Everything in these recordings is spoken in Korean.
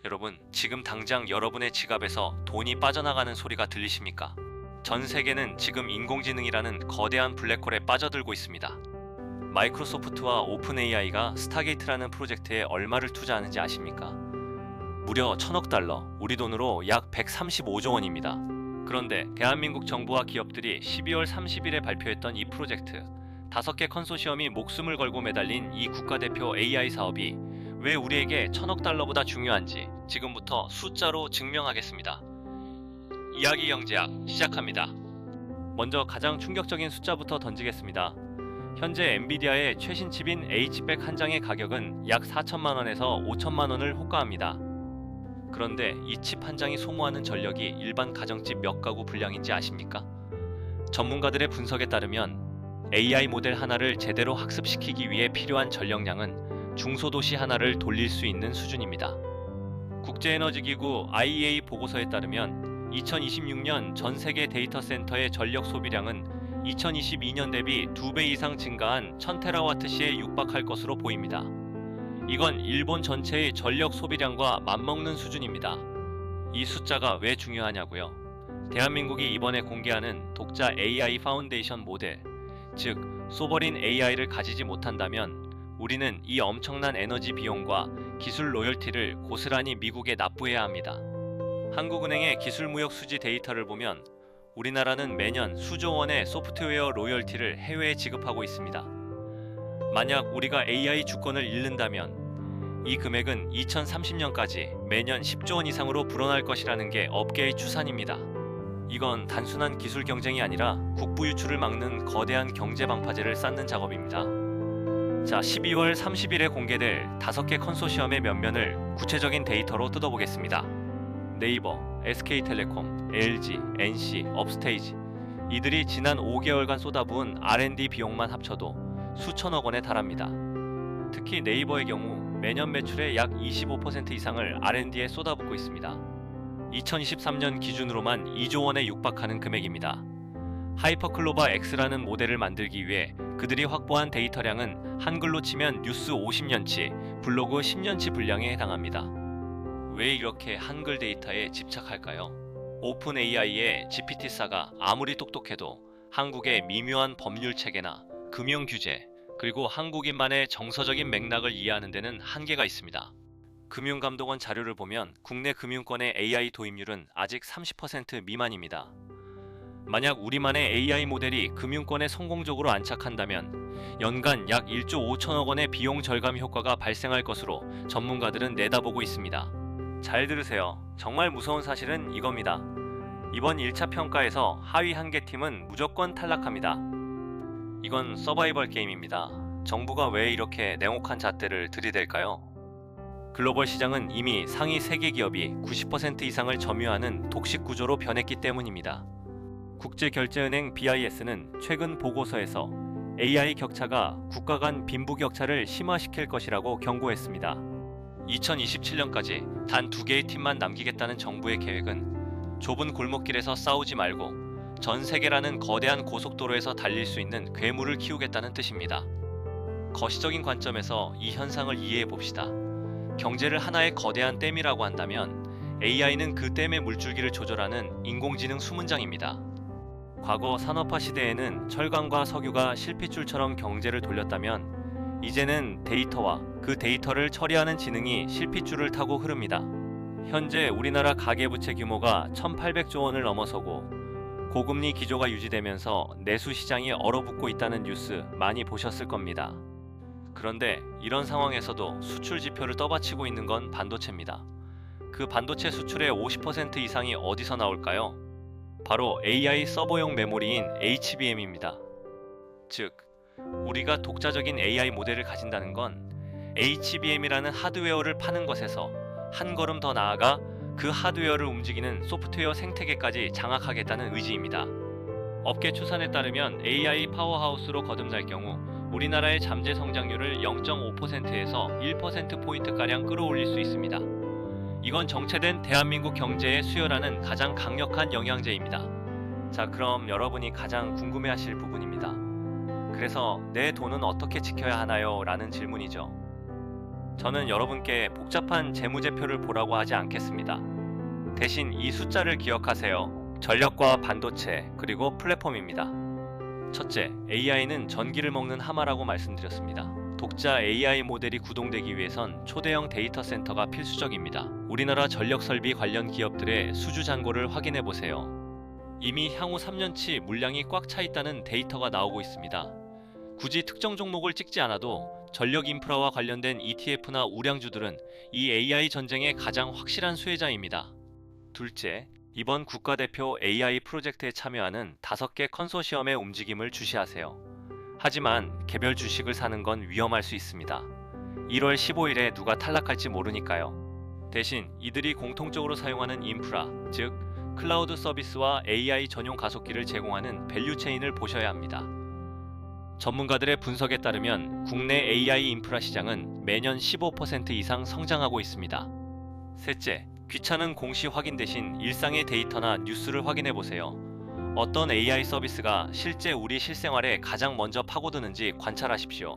여러분, 지금 당장 여러분의 지갑에서 돈이 빠져나가는 소리가 들리십니까? 전 세계는 지금 인공지능이라는 거대한 블랙홀에 빠져들고 있습니다. 마이크로소프트와 오픈 AI가 스타게이트라는 프로젝트에 얼마를 투자하는지 아십니까? 무려 1000억 달러, 우리 돈으로 약 135조 원입니다. 그런데 대한민국 정부와 기업들이 12월 30일에 발표했던 이 프로젝트, 5개 컨소시엄이 목숨을 걸고 매달린 이 국가대표 AI 사업이 왜 우리에게 1000억 달러보다 중요한지 지금부터 숫자로 증명하겠습니다. 이야기 경제학 시작합니다. 먼저 가장 충격적인 숫자부터 던지겠습니다. 현재 엔비디아의 최신 칩인 H백 한 장의 가격은 약 4천만 원에서 5천만 원을 호가합니다. 그런데 이 칩 한 장이 소모하는 전력이 일반 가정집 몇 가구 분량인지 아십니까? 전문가들의 분석에 따르면 AI 모델 하나를 제대로 학습시키기 위해 필요한 전력량은 중소도시 하나를 돌릴 수 있는 수준입니다. 국제에너지기구 IEA 보고서에 따르면 2026년 전 세계 데이터 센터의 전력 소비량은 2022년 대비 2배 이상 증가한 1000테라와트시에 육박할 것으로 보입니다. 이건 일본 전체의 전력 소비량과 맞먹는 수준입니다. 이 숫자가 왜 중요하냐고요? 대한민국이 이번에 공개하는 독자 AI 파운데이션 모델, 즉 소버린 AI를 가지지 못한다면 우리는 이 엄청난 에너지 비용과 기술 로열티를 고스란히 미국에 납부해야 합니다. 한국은행의 기술무역 수지 데이터를 보면 우리나라는 매년 수조 원의 소프트웨어 로열티를 해외에 지급하고 있습니다. 만약 우리가 AI 주권을 잃는다면 이 금액은 2030년까지 매년 10조 원 이상으로 불어날 것이라는 게 업계의 추산입니다. 이건 단순한 기술 경쟁이 아니라 국부 유출을 막는 거대한 경제 방파제를 쌓는 작업입니다. 자, 12월 30일에 공개될 5개 컨소시엄의 면면을 구체적인 데이터로 뜯어보겠습니다. 네이버, SK텔레콤, LG, NC, 업스테이지, 이들이 지난 5개월간 쏟아부은 R&D 비용만 합쳐도 수천억 원에 달합니다. 특히 네이버의 경우 매년 매출의 약 25% 이상을 R&D에 쏟아붓고 있습니다. 2023년 기준으로만 2조 원에 육박하는 금액입니다. 하이퍼클로바 X라는 모델을 만들기 위해 그들이 확보한 데이터량은 한글로 치면 뉴스 50년치, 블로그 10년치 분량에 해당합니다. 왜 이렇게 한글 데이터에 집착할까요? 오픈 AI의 GPT-4가 아무리 똑똑해도 한국의 미묘한 법률 체계나 금융 규제, 그리고 한국인만의 정서적인 맥락을 이해하는 데는 한계가 있습니다. 금융감독원 자료를 보면 국내 금융권의 AI 도입률은 아직 30% 미만입니다. 만약 우리만의 AI 모델이 금융권에 성공적으로 안착한다면 연간 약 1조 5천억 원의 비용 절감 효과가 발생할 것으로 전문가들은 내다보고 있습니다. 잘 들으세요. 정말 무서운 사실은 이겁니다. 이번 1차 평가에서 하위 한 개 팀은 무조건 탈락합니다. 이건 서바이벌 게임입니다. 정부가 왜 이렇게 냉혹한 잣대를 들이댈까요? 글로벌 시장은 이미 상위 3개 기업이 90% 이상을 점유하는 독식 구조로 변했기 때문입니다. 국제결제은행 BIS는 최근 보고서에서 AI 격차가 국가 간 빈부격차를 심화시킬 것이라고 경고했습니다. 2027년까지 단 2개의 팀만 남기겠다는 정부의 계획은 좁은 골목길에서 싸우지 말고 전 세계라는 거대한 고속도로에서 달릴 수 있는 괴물을 키우겠다는 뜻입니다. 거시적인 관점에서 이 현상을 이해해 봅시다. 경제를 하나의 거대한 댐이라고 한다면 AI는 그 댐의 물줄기를 조절하는 인공지능 수문장입니다. 과거 산업화 시대에는 철강과 석유가 실핏줄처럼 경제를 돌렸다면 이제는 데이터와 그 데이터를 처리하는 지능이 실핏줄을 타고 흐릅니다. 현재 우리나라 가계부채 규모가 1800조 원을 넘어서고 고금리 기조가 유지되면서 내수 시장이 얼어붙고 있다는 뉴스 많이 보셨을 겁니다. 그런데 이런 상황에서도 수출 지표를 떠받치고 있는 건 반도체입니다. 그 반도체 수출의 50% 이상이 어디서 나올까요? 바로 AI 서버용 메모리인 HBM입니다. 즉, 우리가 독자적인 AI 모델을 가진다는 건 HBM이라는 하드웨어를 파는 것에서 한 걸음 더 나아가 그 하드웨어를 움직이는 소프트웨어 생태계까지 장악하겠다는 의지입니다. 업계 추산에 따르면 AI 파워하우스로 거듭날 경우 우리나라의 잠재 성장률을 0.5%에서 1%포인트가량 끌어올릴 수 있습니다. 이건 정체된 대한민국 경제의 수혈하는 가장 강력한 영양제입니다. 자, 그럼 여러분이 가장 궁금해하실 부분입니다. 그래서 내 돈은 어떻게 지켜야 하나요? 라는 질문이죠. 저는 여러분께 복잡한 재무제표를 보라고 하지 않겠습니다. 대신 이 숫자를 기억하세요. 전력과 반도체, 그리고 플랫폼입니다. 첫째, AI는 전기를 먹는 하마라고 말씀드렸습니다. 독자 AI 모델이 구동되기 위해선 초대형 데이터 센터가 필수적입니다. 우리나라 전력 설비 관련 기업들의 수주 잔고를 확인해 보세요. 이미 향후 3년치 물량이 꽉 차 있다는 데이터가 나오고 있습니다. 굳이 특정 종목을 찍지 않아도 전력 인프라와 관련된 ETF나 우량주들은 이 AI 전쟁의 가장 확실한 수혜자입니다. 둘째, 이번 국가대표 AI 프로젝트에 참여하는 5개 컨소시엄의 움직임을 주시하세요. 하지만 개별 주식을 사는 건 위험할 수 있습니다. 1월 15일에 누가 탈락할지 모르니까요. 대신 이들이 공통적으로 사용하는 인프라, 즉 클라우드 서비스와 AI 전용 가속기를 제공하는 밸류체인을 보셔야 합니다. 전문가들의 분석에 따르면 국내 AI 인프라 시장은 매년 15% 이상 성장하고 있습니다. 셋째, 귀찮은 공시 확인 대신 일상의 데이터나 뉴스를 확인해 보세요. 어떤 AI 서비스가 실제 우리 실생활에 가장 먼저 파고드는지 관찰하십시오.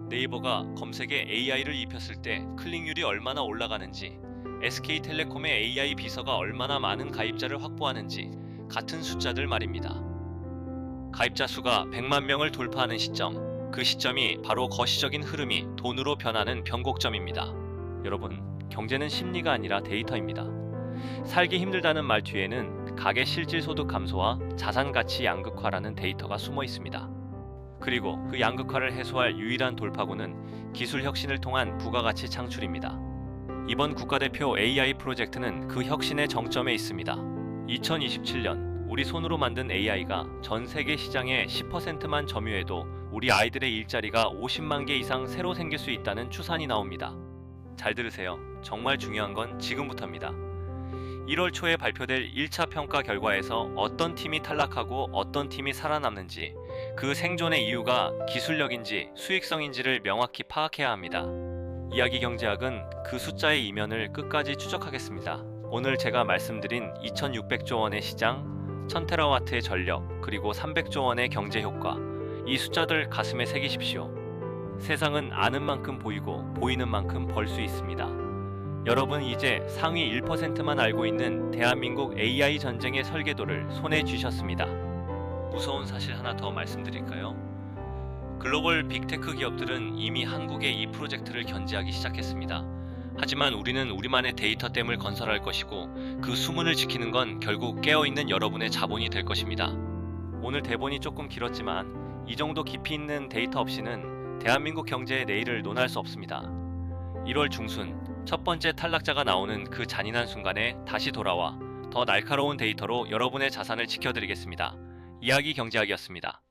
네이버가 검색에 AI를 입혔을 때 클릭률이 얼마나 올라가는지, SK텔레콤의 AI 비서가 얼마나 많은 가입자를 확보하는지 같은 숫자들 말입니다. 가입자 수가 100만 명을 돌파하는 시점, 그 시점이 바로 거시적인 흐름이 돈으로 변하는 변곡점입니다. 여러분, 경제는 심리가 아니라 데이터입니다. 살기 힘들다는 말 뒤에는 가계 실질 소득 감소와 자산 가치 양극화라는 데이터가 숨어 있습니다. 그리고 그 양극화를 해소할 유일한 돌파구는 기술 혁신을 통한 부가가치 창출입니다. 이번 국가대표 AI 프로젝트는 그 혁신의 정점에 있습니다. 2027년 우리 손으로 만든 AI가 전 세계 시장의 10%만 점유해도 우리 아이들의 일자리가 50만 개 이상 새로 생길 수 있다는 추산이 나옵니다. 잘 들으세요. 정말 중요한 건 지금부터입니다. 1월 초에 발표될 1차 평가 결과에서 어떤 팀이 탈락하고 어떤 팀이 살아남는지, 그 생존의 이유가 기술력인지 수익성인지를 명확히 파악해야 합니다. 이야기 경제학은 그 숫자의 이면을 끝까지 추적하겠습니다. 오늘 제가 말씀드린 2600조 원의 시장, 1000테라와트의 전력, 그리고 300조 원의 경제 효과, 이 숫자들 가슴에 새기십시오. 세상은 아는 만큼 보이고 보이는 만큼 벌 수 있습니다. 여러분 이제 상위 1%만 알고 있는 대한민국 AI 전쟁의 설계도를 손에 쥐셨습니다. 무서운 사실 하나 더 말씀드릴까요? 글로벌 빅테크 기업들은 이미 한국의 이 프로젝트를 견제하기 시작했습니다. 하지만 우리는 우리만의 데이터댐을 건설할 것이고 그 수문을 지키는 건 결국 깨어있는 여러분의 자본이 될 것입니다. 오늘 대본이 조금 길었지만 이 정도 깊이 있는 데이터 없이는 대한민국 경제의 내일을 논할 수 없습니다. 1월 중순 첫 번째 탈락자가 나오는 그 잔인한 순간에 다시 돌아와 더 날카로운 데이터로 여러분의 자산을 지켜드리겠습니다. 이야기 경제학이었습니다.